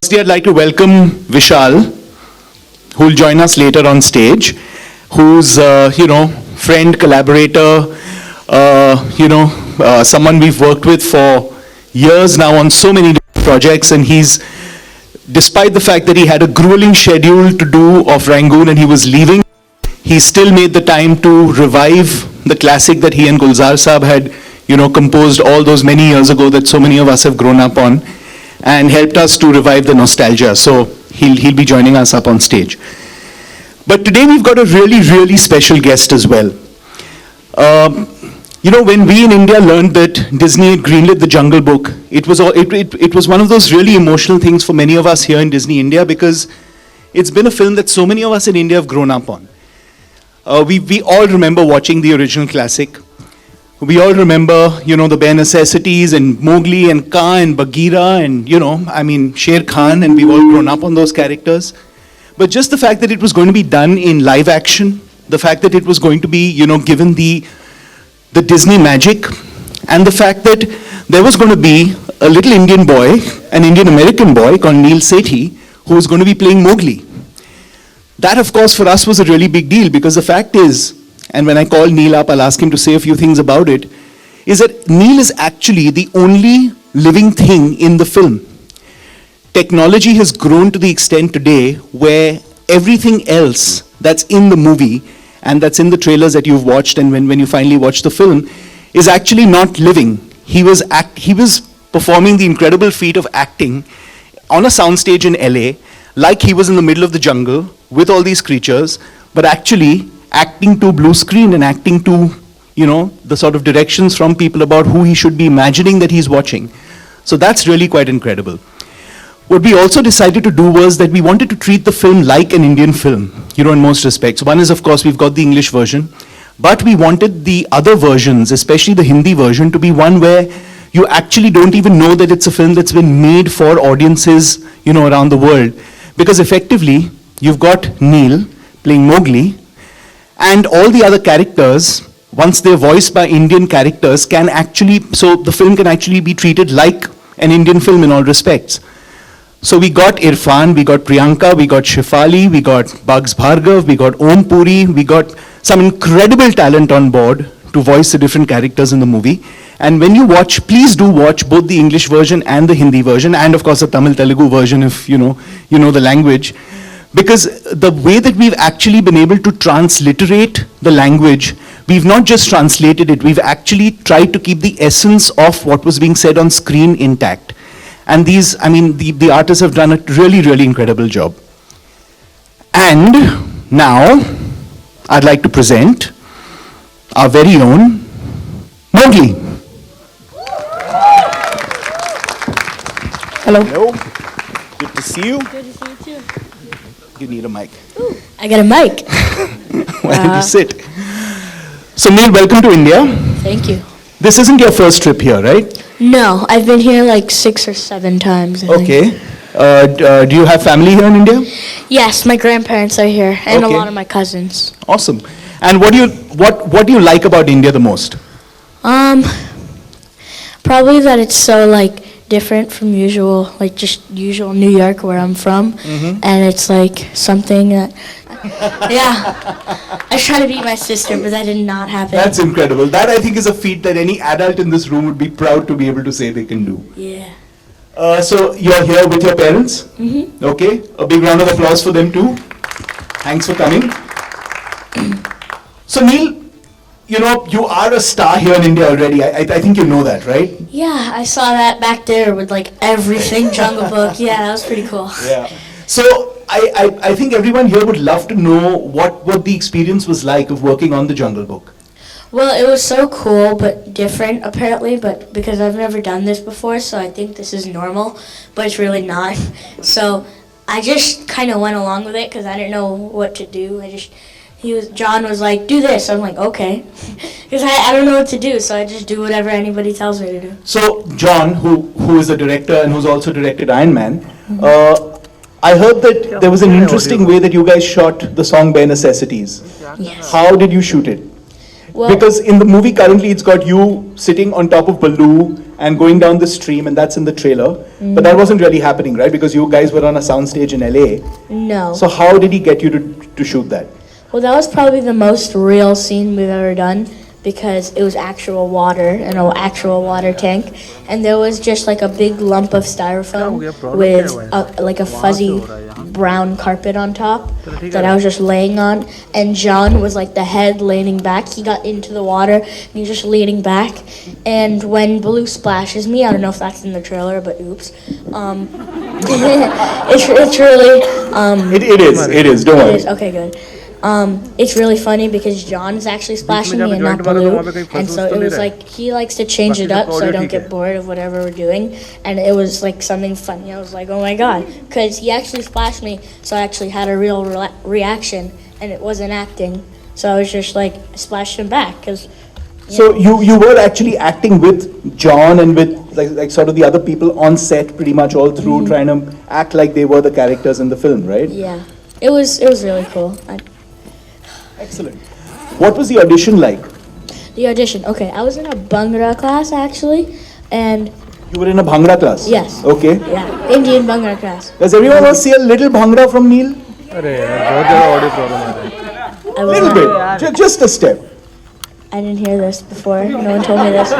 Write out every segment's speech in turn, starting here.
Firstly, I'd like to welcome Vishal, who will join us later on stage, who's, friend, collaborator, someone we've worked with for years now on so many different projects, and he's, despite the fact that he had a grueling schedule to do of Rangoon and he was leaving, he still made the time to revive the classic that he and Gulzar Saab had, composed all those many years ago that so many of us have grown up on, and helped us to revive the nostalgia. So he'll be joining us up on stage. But today we've got a really, really special guest as well. When we in India learned that Disney had greenlit The Jungle Book, it was one of those really emotional things for many of us here in Disney India, because it's been a film that so many of us in India have grown up on. We all remember watching the original classic. We all remember, the bare necessities and Mowgli and Kaa and Bagheera and, Sher Khan, and we've all grown up on those characters. But just the fact that it was going to be done in live action, the fact that it was going to be, given the Disney magic, and the fact that there was going to be a little Indian boy, an Indian American boy called Neil Sethi, who was going to be playing Mowgli. That, of course, for us was a really big deal, because the fact is, and when I call Neil up, I'll ask him to say a few things about it, is that Neil is actually the only living thing in the film. Technology has grown to the extent today where everything else that's in the movie and that's in the trailers that you've watched, and when you finally watch the film, is actually not living. He was performing the incredible feat of acting on a soundstage in LA, like he was in the middle of the jungle with all these creatures, but actually acting to blue screen and acting to, the sort of directions from people about who he should be imagining that he's watching. So that's really quite incredible. What we also decided to do was that we wanted to treat the film like an Indian film, in most respects. One is, of course, we've got the English version, but we wanted the other versions, especially the Hindi version, to be one where you actually don't even know that it's a film that's been made for audiences, around the world. Because effectively, you've got Neil playing Mowgli, and all the other characters, once they're voiced by Indian characters, so the film can actually be treated like an Indian film in all respects. So we got Irfan, we got Priyanka, we got Shefali, we got Bugs Bhargav, we got Om Puri, we got some incredible talent on board to voice the different characters in the movie. And when you watch, please do watch both the English version and the Hindi version, and of course the Tamil Telugu version if you know the language. Because the way that we've actually been able to transliterate the language, we've not just translated it, we've actually tried to keep the essence of what was being said on screen intact. And the artists have done a really, really incredible job. And now, I'd like to present our very own Mowgli. Hello. Hello. Good to see you. Good to see you too. You need a mic. Ooh, I got a mic. Why don't you sit? So Neil, welcome to India. Thank you. This isn't your first trip here, right? No, I've been here like 6 or 7 times. I think. Okay. Do you have family here in India? Yes, my grandparents are here, and Okay. a lot of my cousins. Awesome. And what do you like about India the most? Probably that it's so different from usual New York where I'm from, and it's something that. Yeah, I was trying to beat my sister, but that did not happen. That's incredible. That I think is a feat that any adult in this room would be proud to be able to say they can do. Yeah. So you're here with your parents? Mm-hmm. Okay. A big round of applause for them too. Thanks for coming. So Neil, you are a star here in India already. I think you know that, right? Yeah, I saw that back there with everything Jungle Book. Yeah, that was pretty cool. Yeah. So I think everyone here would love to know what the experience was like of working on The Jungle Book. Well, it was so cool, but different apparently, but because I've never done this before, so I think this is normal, but it's really not. So I just kind of went along with it because I didn't know what to do. John was like, do this. I'm like, okay. Because I don't know what to do, so I just do whatever anybody tells me to do. So John, who is the director and who's also directed Iron Man, I heard that there was an interesting way that you guys shot the song Bare Necessities. Yes. How did you shoot it? Well, Because in the movie currently it's got you sitting on top of Baloo and going down the stream, and that's in the trailer. But that wasn't really happening, right? Because you guys were on a soundstage in LA. No. So how did he get you to shoot that? Well, that was probably the most real scene we've ever done because it was actual water in an actual water tank, and there was just like a big lump of styrofoam with like a fuzzy brown carpet on top that I was just laying on, and John was like the head leaning back. He got into the water and he was just leaning back, and when Baloo splashes me, I don't know if that's in the trailer, but oops, it's really It is. Don't it worry. is okay, good. It's really funny because John's actually splashing me and not Baloo, and so it was like he likes to change it up so I don't get bored of whatever we're doing, and it was like something funny. I was like, oh my god, because he actually splashed me, so I actually had a real reaction, and it wasn't acting. So I was just like splashed him back because. So you were actually acting with John and with like sort of the other people on set pretty much all through, trying to act like they were the characters in the film, right? Yeah, it was really cool. Excellent. What was the audition like? The audition. Okay, I was in a Bhangra class actually, and You were in a Bhangra class? yes. Okay. Yeah, Indian Bhangra class. Does everyone else see a little Bhangra from Neil? अरे यार बहुत ज़्यादा audio problem आ रहा है I A was little not- bit. Just a step. I didn't hear this before. No one told me this.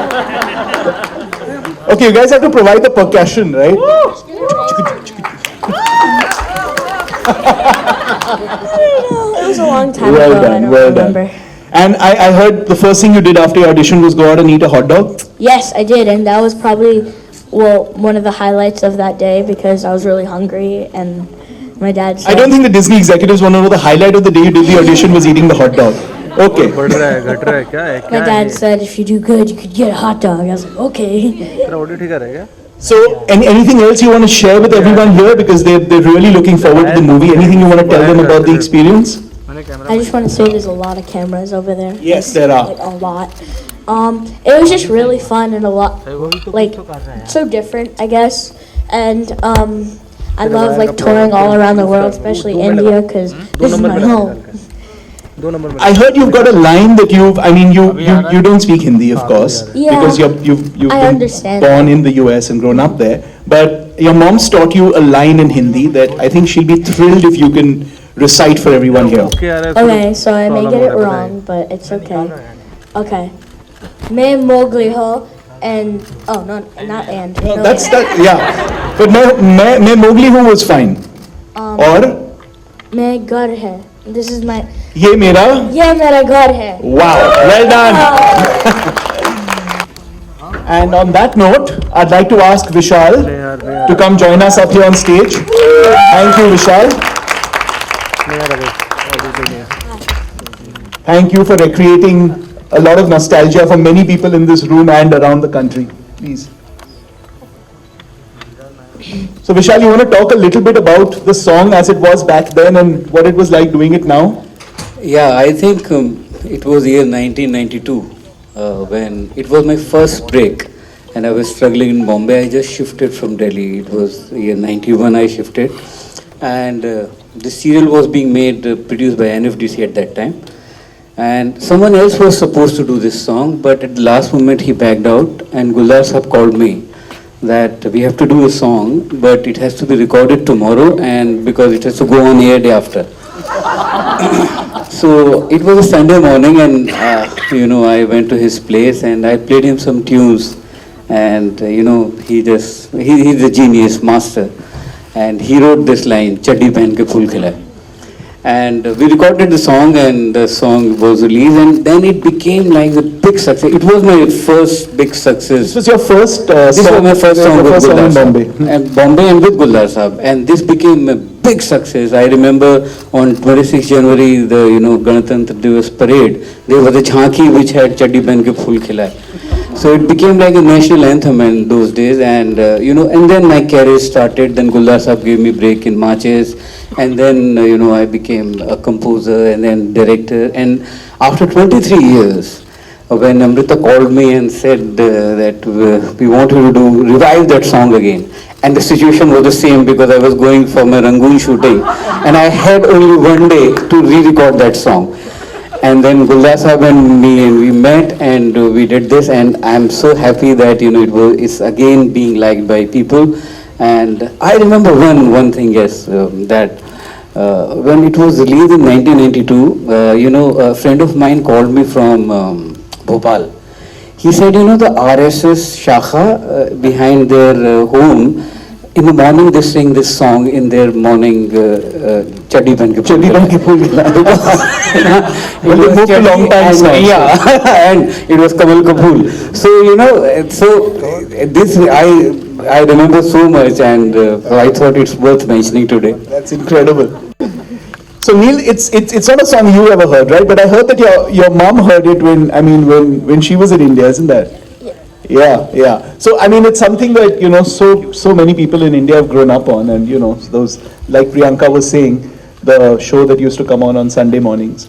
Okay, you guys have to provide the percussion, right? It was a long time Well ago. I done, don't well done. remember. And I heard the first thing you did after your audition was go out and eat a hot dog. Yes, I did, and that was probably one of the highlights of that day because I was really hungry and my dad said. I don't think the Disney executives want to know the highlight of the day you did the audition was eating the hot dog. Okay. बढ़ रहा है घट रहा है क्या है My क्या है dad said if you do good, you could get a hot dog. I was like, okay. तेरा ऑडियो ठीक है क्या So, anything else you want to share with everyone here because they're really looking forward to the movie? Anything you want to tell them about the experience? मैंने camera I just want to say there's a lot of cameras over there. Yes, there are. Like a lot. It was just really fun and a lot, like, so different, I guess. And I love like touring all around the world, especially India, because this is my home. दो number में I heard you've got a line that you don't speak Hindi, of course, Yeah. because you've I been understand. born in the US and grown up there. But your mom's taught you a line in Hindi that I think she'll be thrilled if you can recite for everyone here. Okay यार ऐसा Okay, so I may problem get हो it रहा है, wrong, but it's okay. Okay. May Mowgli ho and no, not and. No, That's that, yeah. But मैं Mowgli who was fine. और May घर है. This is my. ये मेरा. ये मेरा घर है. Wow, well done. And on that note, I'd like to ask Vishal to come join us up here on stage. Thank you, Vishal. नहीं यार अभी ऑडियो तो नहीं है Thank you for recreating a lot of nostalgia for many people in this room and around the country. Please. So Vishal, you want to talk a little bit about the song as it was back then and what it was like doing it now? Yeah, I think it was year 1992 when it was my first break and I was struggling in Bombay. I just shifted from Delhi. It was year 91 I shifted and the serial was being made, produced by NFDC at that time. And someone else was supposed to do this song, but at the last moment he backed out and Gulzar Saab called me that we have to do a song, but it has to be recorded tomorrow and because it has to go on air day after. So it was a Sunday morning and I went to his place and I played him some tunes and he's a genius, master, and he wrote this line, Chaddi Pehen Ke Phool Khilay. And we recorded the song and the song was released and then it became like a big success. It was my first big success. This was your first This song. was my first song your with first song Gulzar in Saab. Bombay. And Bombay and with Gulzar Saab. And this became a big success. I remember on 26 January, the Ganatantra Divas parade, there was a jhanki which had Chaddi Pehen Ke Phool Khilay. So it became like a national anthem in those days, and and then my career started. Then Gulzar Saab gave me break in marches, and then I became a composer and then director. And after 23 years, when Amrita called me and said that we want you to revive that song again, and the situation was the same because I was going for my Rangoon shooting, and I had only one day to re-record that song. And then Guldar Sahab and me, and we met and we did this, and I'm so happy that it's again being liked by people. And I remember one thing, yes, that when it was released in 1992, a friend of mine called me from Bhopal. He said, the RSS Shakha behind their home, in the morning they sing this song in their morning Chaddi Ban Ke Phul Khila. Well, they moved to long pants now. Yeah, and it was Kamal Kapoor. So, this I remember so much, and I thought it's worth mentioning today. That's incredible. So Neil, it's not a song you ever heard, right? But I heard that your mom heard it when she was in India, isn't that? Yeah. So I mean, it's something that so many people in India have grown up on, and those, like Priyanka was saying, the show that used to come on Sunday mornings.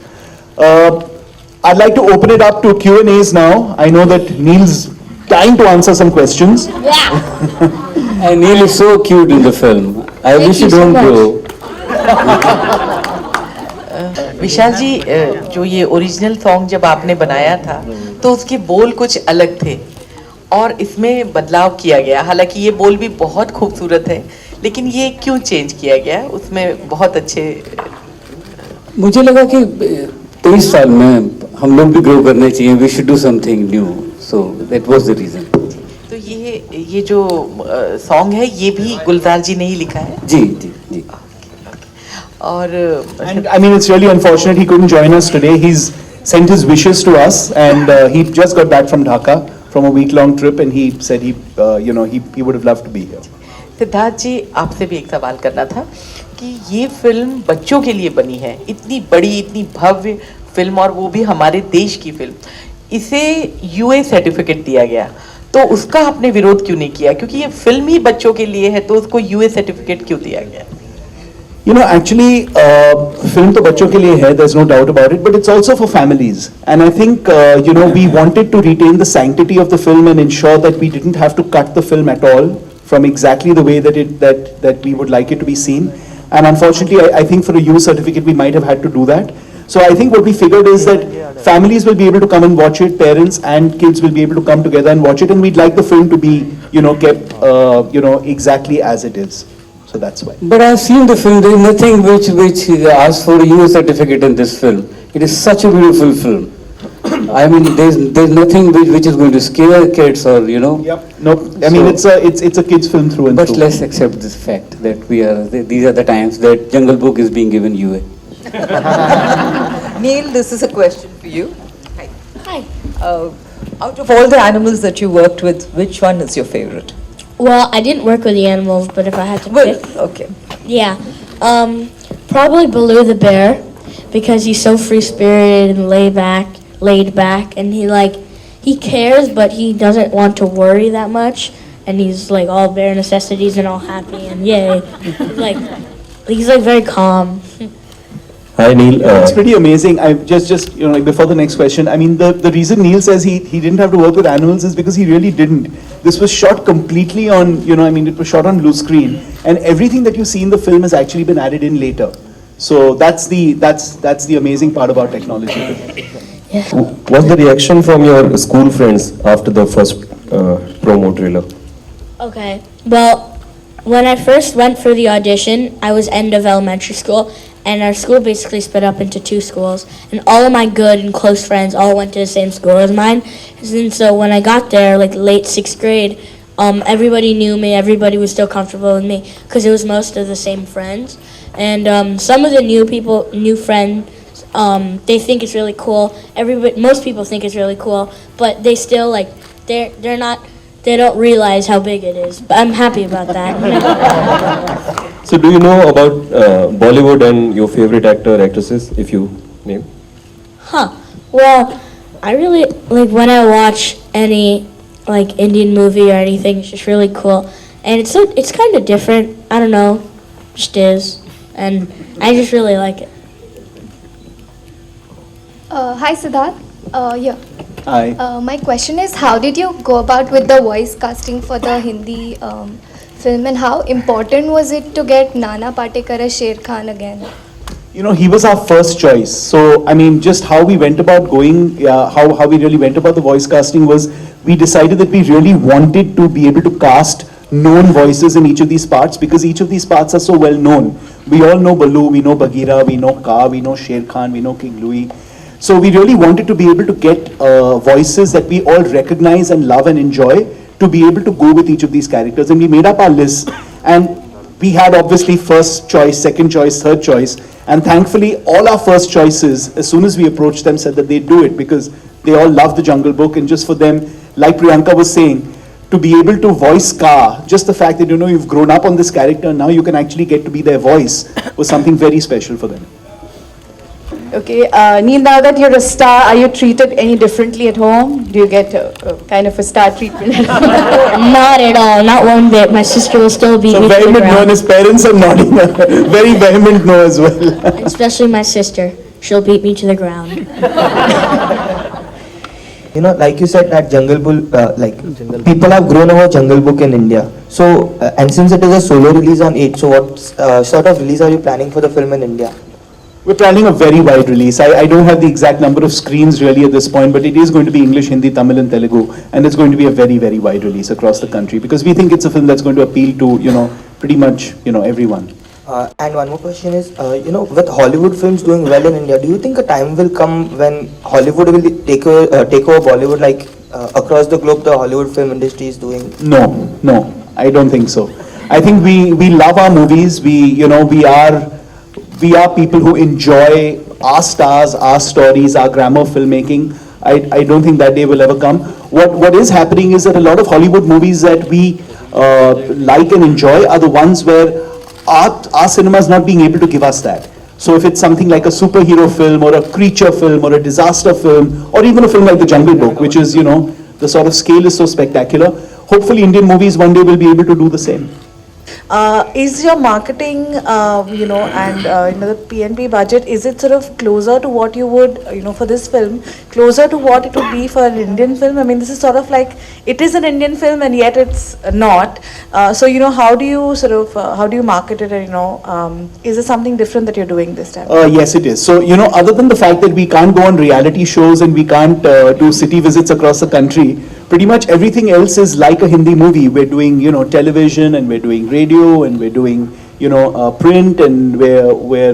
I'd like to open it up to Q&As now. I know that Neil's dying to answer some questions. And Neil is so cute in the film. I wish you don't grow. विशाल जी, जो ये original song जब आपने बनाया था तो उसके बोल कुछ अलग थे और इसमें बदलाव किया गया। हालांकि ये बोल भी बहुत खूबसूरत है, लेकिन ये क्यों चेंज किया गया? उसमें बहुत अच्छे। मुझे लगा कि 23 साल में हम लोग भी ग्रो करने चाहिए. We should do something new. So that was the reason. तो ये जो सॉन्ग है ये भी गुलजार जी ने ही लिखा है? जी. और And I mean, it's really unfortunate he couldn't join us today. He's sent his wishes to us, and he just got back from Dhaka from a week-long trip, and he said he would have loved to be here. Siddharth जी, आपसे भी एक सवाल करना था कि ये film बच्चों के लिए बनी है, इतनी बड़ी, इतनी भव्य फिल्म, और वो भी हमारे देश की फिल्म, इसे यूए सर्टिफिकेट दिया गया, तो उसका आपने विरोध क्यों नहीं किया? क्योंकि ये फिल्म ही बच्चों के लिए है, तो उसको यूए सर्टिफिकेट क्यों दिया गया? Actually, film to बच्चों के लिए है, there's no doubt about it, but it's also for families. And I think, we wanted to retain the sanctity of the film and ensure that we didn't have to cut the film at all from exactly the way that we would like it to be seen. And unfortunately, I think for a U certificate, we might have had to do that. So I think what we figured is that families will be able to come and watch it, parents and kids will be able to come together and watch it, and we'd like the film to be, kept, exactly as it is. So that's why. But I've seen the film. There is nothing which asks for a U certificate in this film. It is such a beautiful film. I mean, there's nothing which is going to scare kids or Yep. Nope. I mean, it's a kids film through and But through. let's accept this fact that these are the times that Jungle Book is being given UA. Neil, this is a question for you. Hi. Out of all the animals that you worked with, which one is your favorite? Well, I didn't work with the animals, but if I had to pick, Okay. yeah, probably Baloo the bear, because he's so free-spirited and laid back, and he cares, but he doesn't want to worry that much, and he's like all bare necessities and all happy and yay, he's very calm. Hi Neil. It's pretty amazing. I just before the next question, I mean the reason Neil says he didn't have to work with animals is because he really didn't. This was shot completely on it was shot on blue screen, and everything that you see in the film has actually been added in later. So that's the amazing part about technology. What's the reaction from your school friends after the first promo trailer? Okay, well, when I first went for the audition, I was end of elementary school, and our school basically split up into two schools, and all of my good and close friends all went to the same school as mine. And so when I got there, late 6th grade, everybody knew me, everybody was still comfortable with me, because it was most of the same friends. And some of the new friends, they think it's really cool. Most people think it's really cool, but they still they don't realize how big it is. But I'm happy about that. So do you know about Bollywood and your favorite actor, actresses, if you name? Well, I really when I watch any Indian movie or anything. It's just really cool, and it's kind of different. I don't know, just is, and I just really like it. Hi Siddharth. Yeah. Hi. My question is, how did you go about with the voice casting for the Hindi film, and how important was it to get Nana Patekar as Sher Khan again? you know, he was our first choice. So, I mean, just how we went about going, how we really went about the voice casting was, we decided that we really wanted to be able to cast known voices in each of these parts, because each of these parts are so well known. We all know Baloo, we know Bagheera, we know Kaa, we know Sher Khan, we know King Louis. So we really wanted to be able to get voices that we all recognize and love and enjoy, to be able to go with each of these characters. And we made up our list, and we had obviously first choice, second choice, third choice, and thankfully all our first choices, as soon as we approached them, said that they'd do it, because they all love the Jungle Book. And just for them, like Priyanka was saying, to be able to voice Kaa, just the fact that, you know, you've grown up on this character, now you can actually get to be their voice, was something very special for them. Okay, Neil, now that you're a star, are you treated any differently at home? Do you get a kind of a star treatment? Not at all, not one bit. My sister will still beat So me to the vehement no, and ground. his parents are nodding, very vehement no as well. Especially my sister. She'll beat me to the ground. You know, like you said, that Jungle Book, people have grown over Jungle Book in India. So, and since it is a solo release on 8, so what sort of release are you planning for the film in India? We're planning a very wide release. I don't have the exact number of screens really at this point, but it is going to be English, Hindi, Tamil and Telugu, and it's going to be a very, very wide release across the country, because we think it's a film that's going to appeal to, you know, pretty much, you know, everyone. And one more question is, you know, with Hollywood films doing well in India, do you think a time will come when Hollywood will take over Bollywood, like across the globe the Hollywood film industry is doing? No, I don't think so. I think we love our movies. We are people who enjoy our stars, our stories, our grammar filmmaking. I don't think that day will ever come. What is happening is that a lot of Hollywood movies that we like and enjoy are the ones where our cinema is not being able to give us that. So if it's something like a superhero film or a creature film or a disaster film, or even a film like The Jungle Book, which is, you know, the sort of scale is so spectacular, hopefully Indian movies one day will be able to do the same. Is your marketing, you know, and the PNP budget, is it sort of closer to what you would, you know, for this film, closer to what it would be for an Indian film? I mean, this is sort of like, it is an Indian film and yet it's not. So, you know, how do you sort of, how do you market it? And, you know, is there something different that you're doing this time? Yes, it is. So, you know, other than the fact that we can't go on reality shows and we can't do city visits across the country, pretty much everything else is like a Hindi movie. We're doing, you know, television, and we're doing radio, and we're doing, you know, print, and we're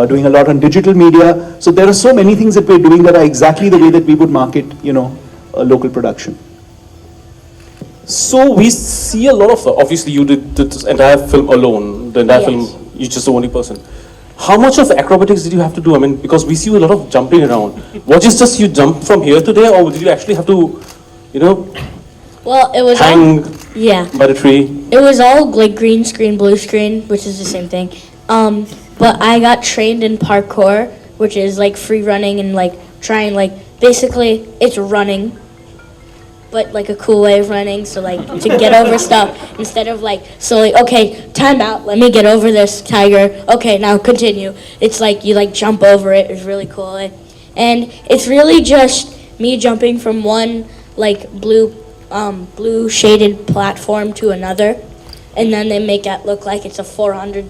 doing a lot on digital media. So there are so many things that we're doing that are exactly the way that we would market, you know, a local production. So we see a lot of, obviously you did this entire film alone, the entire film, you're just the only person. How much of acrobatics did you have to do? I mean, because we see a lot of jumping around. Was it just you jump from here to there, or did you actually have to, you know, Well, it was hang all, by the tree? it was all like green screen, blue screen, which is the same thing. But I got trained in parkour, which is like free running and like trying, like, basically it's running, but like a cool way of running. So like to get over stuff instead of like, so like, okay, time out, let me get over this tiger. Okay, now continue. It's like you like jump over it. It's really cool. And it's really just me jumping from one like blue shaded platform to another, and then they make it look like it's a 400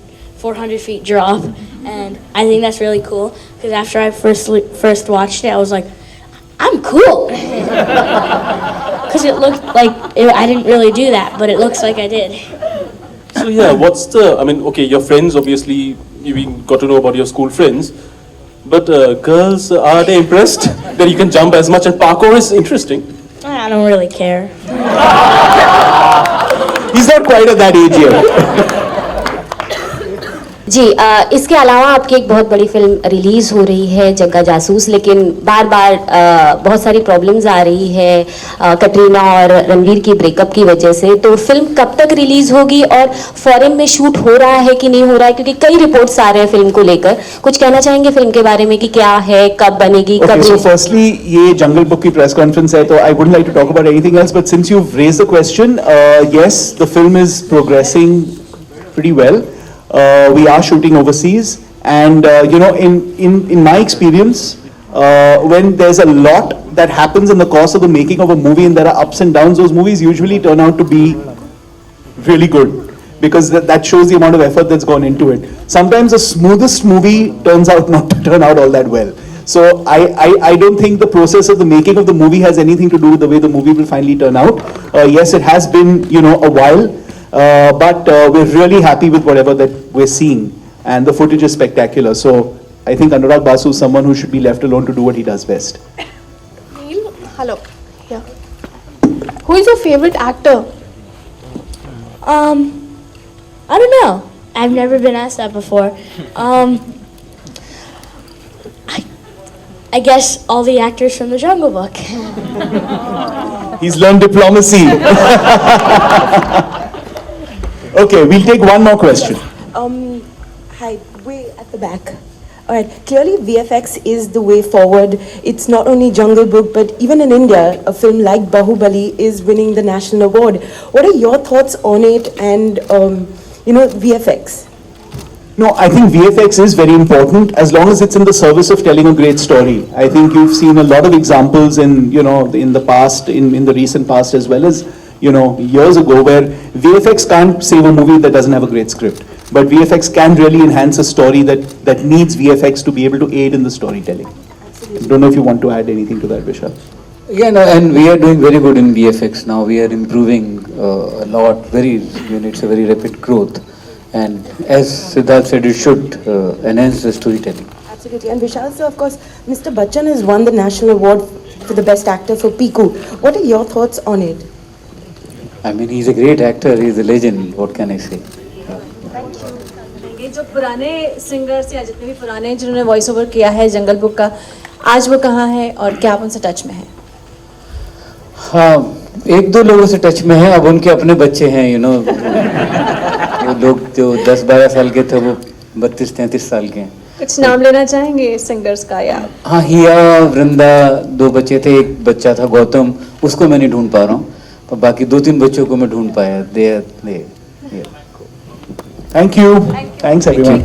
feet drop. And I think that's really cool, because after I first watched it, I was like, I'm cool. Because it looked like I didn't really do that, but it looks like I did. So yeah, what's the, I mean, okay, your friends, obviously, you got to know about your school friends, but girls, are they impressed that you can jump as much? And parkour is interesting. I don't really care. He's not quite at that age yet. जी इसके अलावा आपकी एक बहुत बड़ी film release हो रही है जग्गा जासूस, लेकिन बार बार बहुत सारी प्रॉब्लम्स आ रही है कटरीना और रणवीर की ब्रेकअप की वजह से, तो फिल्म कब तक रिलीज़ होगी और फॉरेन में शूट हो रहा है कि नहीं हो रहा है, क्योंकि कई रिपोर्ट्स आ रहे हैं फिल्म को लेकर. कुछ कहना चाहेंगे फिल्म के बारे में कि क्या है, कब बनेगी, कब? Okay, so firstly, ये जंगल बुक की प्रेस कॉन्फ्रेंस है, तो I wouldn't like to talk about anything else, but since you've raised the question, yes, the film is progressing pretty well. We are shooting overseas, and you know, in my experience, when there's a lot that happens in the course of the making of a movie and there are ups and downs, those movies usually turn out to be really good. because that shows the amount of effort that's gone into it. Sometimes the smoothest movie turns out not to turn out all that well. So I don't think the process of the making of the movie has anything to do with the way the movie will finally turn out. Yes, it has been, a while, but we're really happy with whatever that we're seeing, and the footage is spectacular. So I think Anurag Basu is someone who should be left alone to do what he does best. Neil, hello. Yeah. Who is your favorite actor? I don't know. I've never been asked that before. I guess all the actors from The Jungle Book. He's learned diplomacy. Okay, we'll take one more question. Hi, way at the back. All right, clearly VFX is the way forward. It's not only Jungle Book, but even in India, a film like Bahubali is winning the national award. What are your thoughts on it and, VFX? No, I think VFX is very important as long as it's in the service of telling a great story. I think you've seen a lot of examples in the past, in the recent past as well as, years ago, where VFX can't save a movie that doesn't have a great script. But VFX can really enhance a story that needs VFX to be able to aid in the storytelling. I don't know if you want to add anything to that, Vishal. Yeah, no, and we are doing very good in VFX now. We are improving a lot. It's a very rapid growth. And as Siddharth said, it should enhance the storytelling. Absolutely. And Vishal sir, of course, Mr. Bachchan has won the national award for the best actor for Piku. What are your thoughts on it? I mean, he's a great actor. He's a legend. What can I say? जो पुराने singers या जितने भी पुराने जिन्होंने voice over किया है जंगल book का, आज वो कहाँ हैं और क्या आप उनसे टच में हैं? हाँ, एक दो लोगों से टच में है. अब उनके अपने बच्चे हैं, वो लोग जो 10-12 साल के थे वो 32-33 साल के हैं. कुछ नाम लेना चाहेंगे सिंगर्स का या? हाँ, हिया, वृंदा, 2 बच्चे थे. एक बच्चा था गौतम, उसको मैं नहीं ढूंढ पा रहा हूँ, पर बाकी 2-3 बच्चों को मैं ढूंढ पाया. Thank you. Thanks everyone.